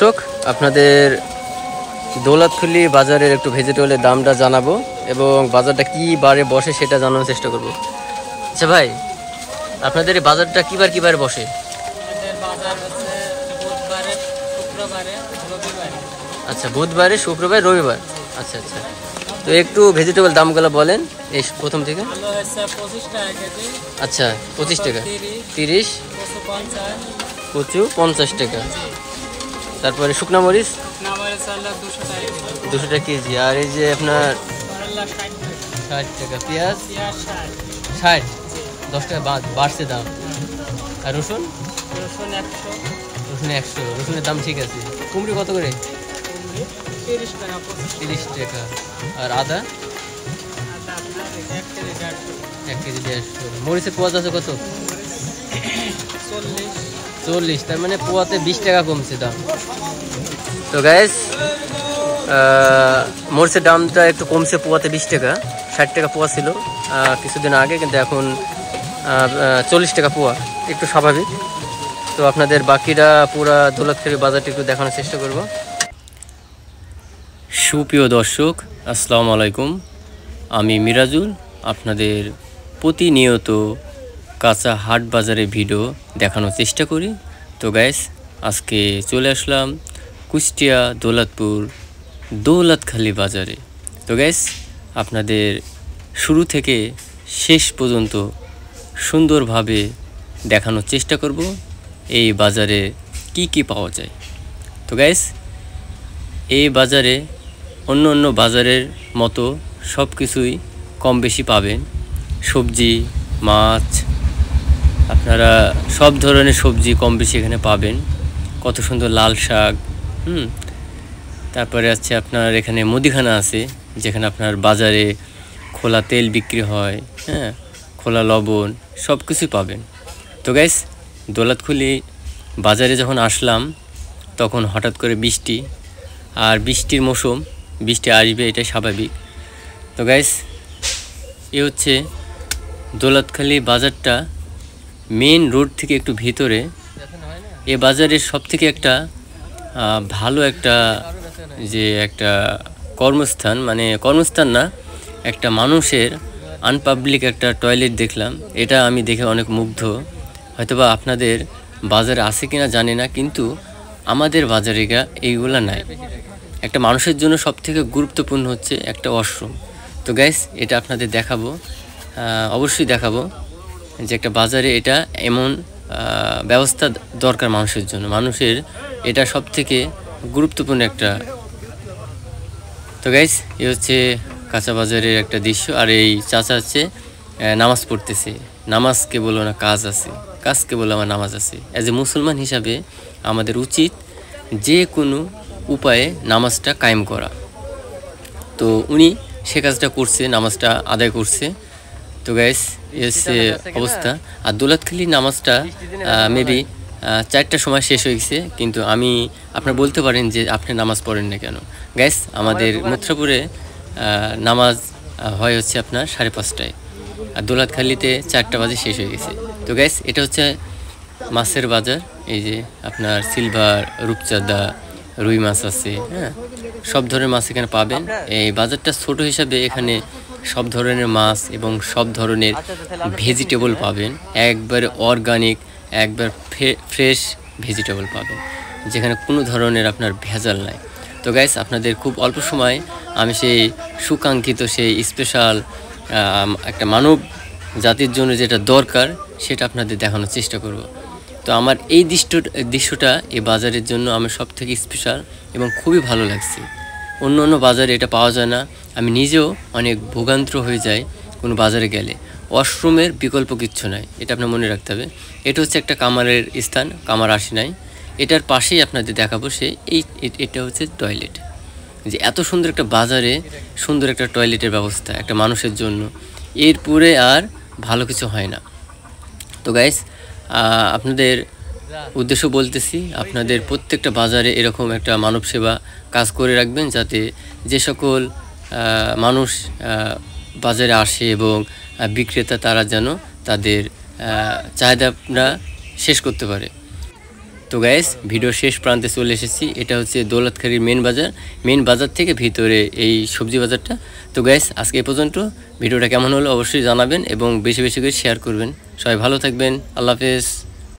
দর্শক, আপনাদের দৌলতখালী বাজারের একটু ভেজিটেবলের দামটা জানাবো এবং বাজারটা কি বারে বসে সেটা জানানোর চেষ্টা করব। আচ্ছা ভাই, আপনাদের এই বাজারটা কি বারে বসে? আচ্ছা, বুধবারে, শুক্রবার, রবিবার। আচ্ছা আচ্ছা, তো একটু ভেজিটেবল দামগুলো বলেন এই প্রথম থেকে। আচ্ছা, 25 টাকা, 30, কচু 50 টাকা, তারপরে শুকনা মরিচ 200 টাকা কেজি, আর এই যে আপনার 60 টাকা, পেঁয়াজ 60, 10 টাকা বাড়ছে দাম। আর রসুন 100, রসুনের দাম ঠিক আছে। কুমড়ি কত করে? 30 টাকা। আর আদা 1 কেজি 150। মরিচের পোয়া আছে কত? 40, তার মানে পোয়াতে 20 টাকা কমছে দাম। তো গাইস, মরিচের দামটা একটু কমছে, পোয়াতে 20 টাকা। 60 টাকা পোয়া ছিল কিছুদিন আগে, কিন্তু এখন 40 টাকা পোয়া, একটু স্বাভাবিক। তো আপনাদের বাকিরা পুরা দৌলতখালী বাজারটা একটু দেখানোর চেষ্টা করব। সুপ্রিয় দর্শক, আসসালামু আলাইকুম। আমি মিরাজুল, আপনাদের প্রতিনিয়ত কাঁচা হাট বাজারে ভিডিও দেখানোর চেষ্টা করি। তো গাইস, আজকে চলে আসলাম কুষ্টিয়া দৌলতপুর দৌলতখালী বাজারে। তো গাইস, আপনাদের শুরু থেকে শেষ পর্যন্ত সুন্দরভাবে দেখানোর চেষ্টা করব এই বাজারে কি পাওয়া যায়। তো গাইস, এই বাজারে অন্য বাজারের মতো সব কিছুই কম বেশি পাবেন। সবজি, মাছ, আপনারা সব ধরনের সবজি কম বেশি এখানে পাবেন। কত সুন্দর লাল শাক, তারপরে আছে আপনার এখানে মুদিখানা আছে, যেখানে আপনার বাজারে খোলা তেল বিক্রি হয়, খোলা লবণ, সব কিছুই পাবেন। তো গাইস, দৌলতখালী বাজারে যখন আসলাম তখন হঠাৎ করে বৃষ্টি, আর বৃষ্টির মৌসুম, বৃষ্টি আসবে, এটা স্বাভাবিক। তো গাইস, এ হচ্ছে দৌলতখালী বাজারটা মেন রোড থেকে একটু ভিতরে। এ বাজারের সব থেকে একটা ভালো একটা একটা কর্মস্থান, মানে কর্মস্থান না, একটা মানুষের আনপাবলিক একটা টয়লেট দেখলাম। এটা আমি দেখে অনেক মুগ্ধ। হয়তোবা আপনাদের বাজারে আছে কিনা জানি না, কিন্তু আমাদের বাজারে এইগুলা নাই। একটা মানুষের জন্য সব থেকে গুরুত্বপূর্ণ হচ্ছে একটা ওয়াশরুম। তো গাইস, এটা আপনাদের দেখাবো, অবশ্যই দেখাবো যে একটা বাজারে এটা এমন ব্যবস্থা দরকার মানুষের জন্য। মানুষের এটা সব থেকে গুরুত্বপূর্ণ একটা। তো গাইস, এ হচ্ছে কাঁচা বাজারের একটা দৃশ্য। আর এই চাচা হচ্ছে নামাজ পড়তেছে। নামাজকে বলো না কাজ আছে, কাজকে বলো আমার নামাজ আছে। অ্যাজ এ মুসলমান হিসাবে আমাদের উচিত যে কোনো উপায়ে নামাজটা কায়েম করা। তো উনি সে কাজটা করছে, নামাজটা আদায় করছে। তো গাইস, এসে অবস্থা। আর দৌলতখালী নামাজটা মেবি 4টার সময় শেষ হয়ে গেছে, কিন্তু আপনারা বলতে পারেন যে আপনি নামাজ পড়েন না কেন। গাইস, আমাদের মথুরাপুরে নামাজ হয় হচ্ছে আপনার 5:30টায়, আর দৌলতখালীতে 4টা বাজে শেষ হয়ে গেছে। তো গাইস, এটা হচ্ছে মাছের বাজার। এই যে আপনার সিলভার, রূপচাঁদা, রুই মাছ আছে, সব ধরনের মাছ এখানে পাবেন। এই বাজারটা ছোট হিসাবে এখানে সব ধরনের মাছ এবং সব ধরনের ভেজিটেবল পাবেন। একবার অর্গানিক, একবার ফ্রেশ ভেজিটেবল পাবেন, যেখানে কোনো ধরনের আপনার ভেজাল নাই। তো গাইস, আপনাদের খুব অল্প সময় আমি সেই সুকাঙ্ক্ষিত, সেই স্পেশাল একটা মানব জাতির জন্য যেটা দরকার সেটা আপনাদের দেখানোর চেষ্টা করব। তো আমার এই দৃশ্যটা এই বাজারের জন্য আমার সব থেকে স্পেশাল এবং খুবই ভালো লাগছে। অন্য বাজারে এটা পাওয়া যায় না। আমি নিজেও অনেক ভোগান্ত হয়ে যাই কোনো বাজারে গেলে। ওয়াশরুমের বিকল্প কিচ্ছু নাই, এটা আপনার মনে রাখতে হবে। এটা হচ্ছে একটা কামারের স্থান, কামার আসি নাই। এটার পাশেই আপনাদের দেখাবো এটা হচ্ছে টয়লেট। যে এত সুন্দর একটা বাজারে সুন্দর একটা টয়লেটের ব্যবস্থা একটা মানুষের জন্য, এরপরে আর ভালো কিছু হয় না। তো গাইস, আপনাদের উদ্দেশ্য বলতেছি, আপনাদের প্রত্যেকটা বাজারে এরকম একটা মানব সেবা কাজ করে রাখবেন, যাতে যে সকল মানুষ বাজারে আসে এবং বিক্রেতা তারা যেন তাদের চাহিদাটা শেষ করতে পারে। তো গাইস ভিডিও শেষ প্রান্তে চলে এসেছি। এটা হচ্ছে দৌলতখালীর মেন বাজার থেকে ভিতরে এই সবজি বাজারটা। তো গাইস আজকে এই পর্যন্ত। ভিডিওটা কেমন হলো অবশ্যই জানাবেন এবং বেশি বেশি করে শেয়ার করবেন। সবাই ভালো থাকবেন। আল্লাহ হাফেজ।